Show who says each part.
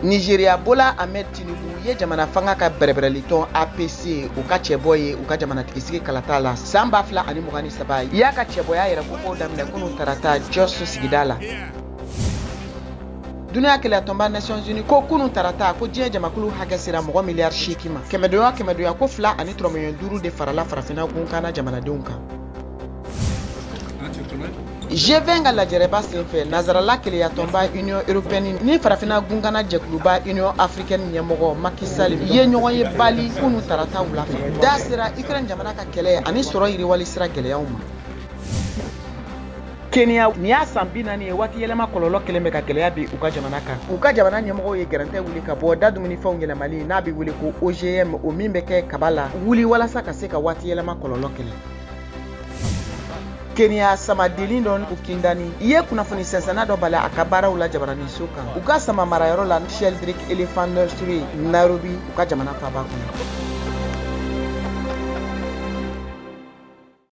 Speaker 1: Nigeria Bola Ahmed Tinubu ye jamana fanga ka bɛrɛbɛrɛliton APC u ka cɛbɔ ye u ka jamana tigisigi kalata la san 2023 i y'a ka cɛbɔya yɛrɛ ko daminɛ kunu tarata Jos sigida la. Duniya kɛlɛ tɔnba Nations Unies ko kunu tarata ko diɲɛ jamakulu hakɛ sera mɔgɔ miliyari 8 ma. Kɛmɛdonya ko 2 ani 5 de farala farafina gunkana jamanadenw kan. G20 ka lajɛrɛba senfɛ nazarala keleya tɔnba Union Européenne ni farafina gunkana jɛkuluba Union Africaine ɲɛmɔgɔ Macky Sall ye ɲɔgɔn ye bali kunu tarata wula fɛ. Da sera Ukraine jamana ka kɛlɛ ani sɔrɔ yiriwali sira gɛlɛyaw ma. Kenya ni y'a san 40 ye waati yɛlɛma kɔlɔlɔ kelen bɛ ka gɛlɛya bi u ka jamana kan. U ka jamana ɲɛmɔgɔw ye gɛrɛntɛ wuli ka bɔ da dumunifɛnw yɛlɛmali n'a bɛ wele ko OGM o min bɛ kɛ kaba la wuli walasa ka se ka waati yɛlɛma kɔlɔlɔ kɛlɛ. Kenya sama delin dɔ u kindani i ye kunnafoni sɛnsɛnna dɔ bali a ka baaraw la jabaraniso kan. U ka sama marayɔrɔ la Sheldrick Elephant Nursery Nairobi u ka jamana faaba kɔnɔ.